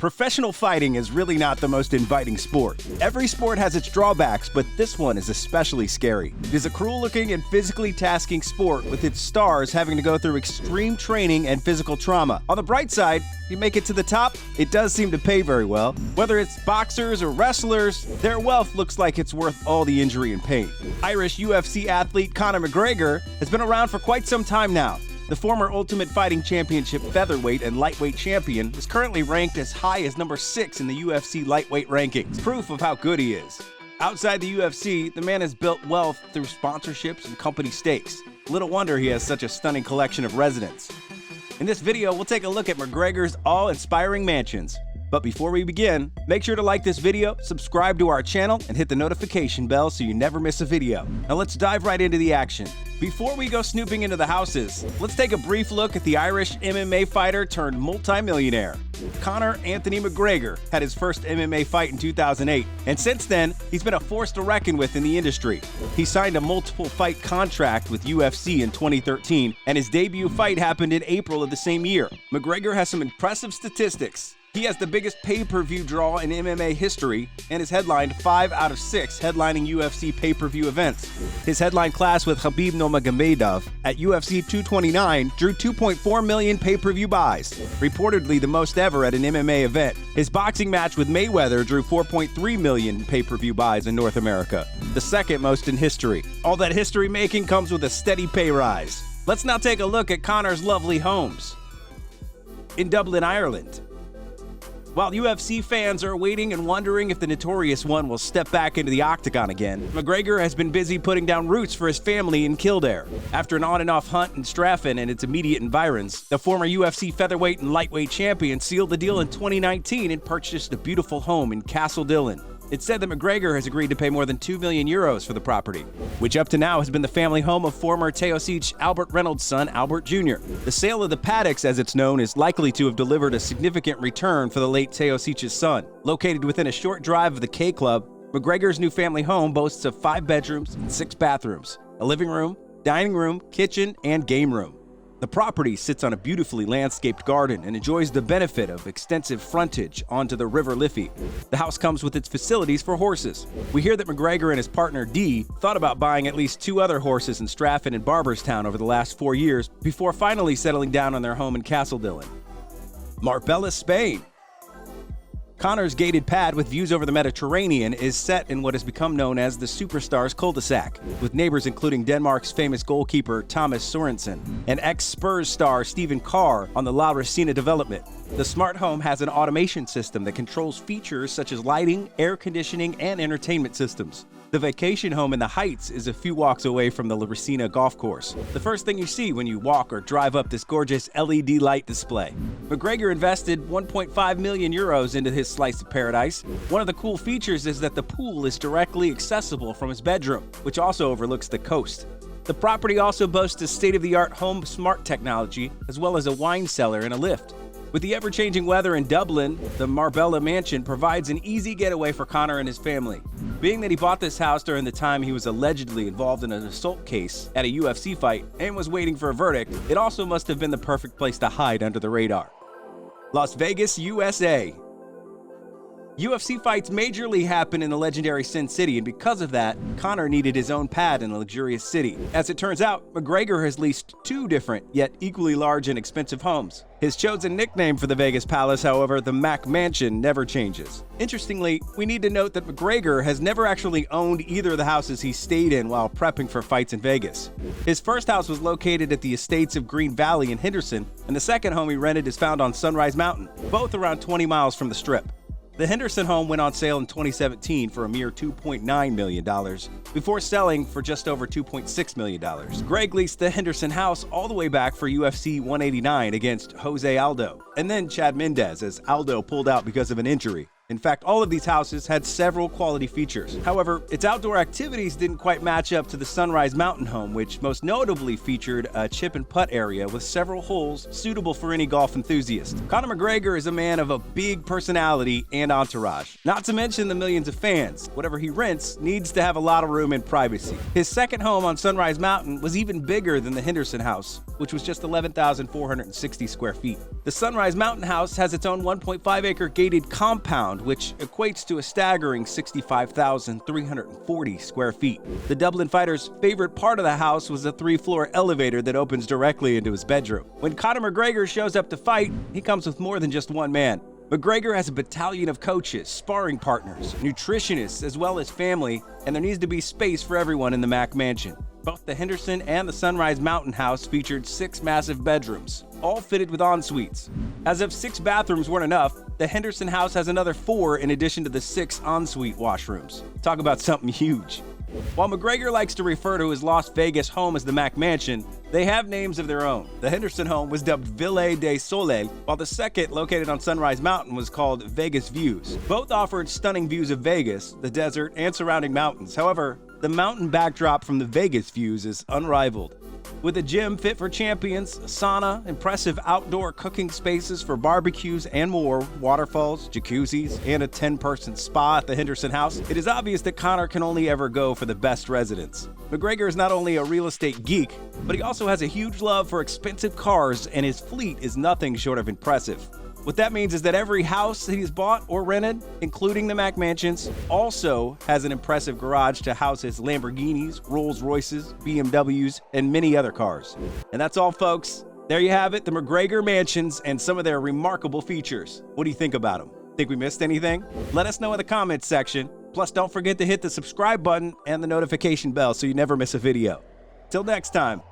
Professional fighting is really not the most inviting sport. Every sport has its drawbacks, but this one is especially scary. It is a cruel-looking and physically tasking sport with its stars having to go through extreme training and physical trauma. On the bright side, if you make it to the top, it does seem to pay very well. Whether it's boxers or wrestlers, their wealth looks like it's worth all the injury and pain. Irish UFC athlete Conor McGregor has been around for quite some time now. The former Ultimate Fighting Championship featherweight and lightweight champion is currently ranked as high as number 6 in the UFC lightweight rankings, proof of how good he is. Outside the UFC, the man has built wealth through sponsorships and company stakes. Little wonder he has such a stunning collection of residence. In this video, we'll take a look at McGregor's awe-inspiring mansions. But before we begin, make sure to like this video, subscribe to our channel, and hit the notification bell so you never miss a video. Now let's dive right into the action. Before we go snooping into the houses, let's take a brief look at the Irish MMA fighter turned multi-millionaire. Conor Anthony McGregor had his first MMA fight in 2008, and since then, he's been a force to reckon with in the industry. He signed a multiple fight contract with UFC in 2013, and his debut fight happened in April of the same year. McGregor has some impressive statistics. He has the biggest pay-per-view draw in MMA history and has headlined 5 out of 6 headlining UFC pay-per-view events. His headline clash with Khabib Nurmagomedov at UFC 229 drew 2.4 million pay-per-view buys, reportedly the most ever at an MMA event. His boxing match with Mayweather drew 4.3 million pay-per-view buys in North America, the second most in history. All that history-making comes with a steady pay rise. Let's now take a look at Conor's lovely homes. In Dublin, Ireland. While UFC fans are waiting and wondering if the Notorious One will step back into the octagon again, McGregor has been busy putting down roots for his family in Kildare. After an on-and-off hunt in Strafford and its immediate environs, the former UFC featherweight and lightweight champion sealed the deal in 2019 and purchased a beautiful home in Castledillin. It's said that McGregor has agreed to pay more than 2 million euros for the property, which up to now has been the family home of former Teosich Albert Reynolds' son, Albert Jr. The sale of the paddocks, as it's known, is likely to have delivered a significant return for the late Teosich's son. Located within a short drive of the K Club, McGregor's new family home boasts of 5 bedrooms and 6 bathrooms, a living room, dining room, kitchen, and game room. The property sits on a beautifully landscaped garden and enjoys the benefit of extensive frontage onto the River Liffey. The house comes with its facilities for horses. We hear that McGregor and his partner Dee thought about buying at least 2 other horses in Strafford and Barberstown over the last 4 years before finally settling down on their home in Castledillin. Marbella, Spain. Conor's gated pad with views over the Mediterranean is set in what has become known as the Superstars cul-de-sac, with neighbors including Denmark's famous goalkeeper Thomas Sorensen and ex-Spurs star Stephen Carr on the La Racina development. The smart home has an automation system that controls features such as lighting, air conditioning, and entertainment systems. The vacation home in the Heights is a few walks away from the La Racina golf course. The first thing you see when you walk or drive up this gorgeous LED light display. McGregor invested 1.5 million euros into his slice of paradise. One of the cool features is that the pool is directly accessible from his bedroom, which also overlooks the coast. The property also boasts a state-of-the-art home smart technology, as well as a wine cellar and a lift. With the ever-changing weather in Dublin, the Marbella mansion provides an easy getaway for Conor and his family. Being that he bought this house during the time he was allegedly involved in an assault case at a UFC fight and was waiting for a verdict, it also must have been the perfect place to hide under the radar. Las Vegas, USA. UFC fights majorly happen in the legendary Sin City, and because of that, Conor needed his own pad in a luxurious city. As it turns out, McGregor has leased 2 different, yet equally large and expensive homes. His chosen nickname for the Vegas Palace, however, the Mac Mansion, never changes. Interestingly, we need to note that McGregor has never actually owned either of the houses he stayed in while prepping for fights in Vegas. His first house was located at the estates of Green Valley in Henderson, and the second home he rented is found on Sunrise Mountain, both around 20 miles from the Strip. The Henderson home went on sale in 2017 for a mere $2.9 million, before selling for just over $2.6 million. Greg leased the Henderson house all the way back for UFC 189 against Jose Aldo, and then Chad Mendez as Aldo pulled out because of an injury. In fact, all of these houses had several quality features. However, its outdoor activities didn't quite match up to the Sunrise Mountain home, which most notably featured a chip and putt area with several holes suitable for any golf enthusiast. Conor McGregor is a man of a big personality and entourage, not to mention the millions of fans. Whatever he rents needs to have a lot of room and privacy. His second home on Sunrise Mountain was even bigger than the Henderson house, which was just 11,460 square feet. The Sunrise Mountain House has its own 1.5-acre gated compound, which equates to a staggering 65,340 square feet. The Dublin fighter's favorite part of the house was a 3-floor elevator that opens directly into his bedroom. When Conor McGregor shows up to fight, he comes with more than just one man. McGregor has a battalion of coaches, sparring partners, nutritionists, as well as family, and there needs to be space for everyone in the Mac Mansion. Both the Henderson and the Sunrise Mountain House featured 6 massive bedrooms, all fitted with en-suites. As if 6 bathrooms weren't enough, the Henderson House has another 4 in addition to the 6 en-suite washrooms. Talk about something huge. While McGregor likes to refer to his Las Vegas home as the Mac Mansion, they have names of their own. The Henderson home was dubbed Ville de Soleil, while the second, located on Sunrise Mountain, was called Vegas Views. Both offered stunning views of Vegas, the desert, and surrounding mountains. However, the mountain backdrop from the Vegas Views is unrivaled. With a gym fit for champions, a sauna, impressive outdoor cooking spaces for barbecues and more, waterfalls, jacuzzis, and a 10-person spa at the Henderson House, it is obvious that Conor can only ever go for the best residence. McGregor is not only a real estate geek, but he also has a huge love for expensive cars, and his fleet is nothing short of impressive. What that means is that every house that he's bought or rented, including the Mac Mansions, also has an impressive garage to house his Lamborghinis, Rolls Royces, BMWs, and many other cars. And that's all, folks. There you have it, the McGregor Mansions and some of their remarkable features. What do you think about them? Think we missed anything? Let us know in the comments section. Plus, don't forget to hit the subscribe button and the notification bell so you never miss a video. Till next time.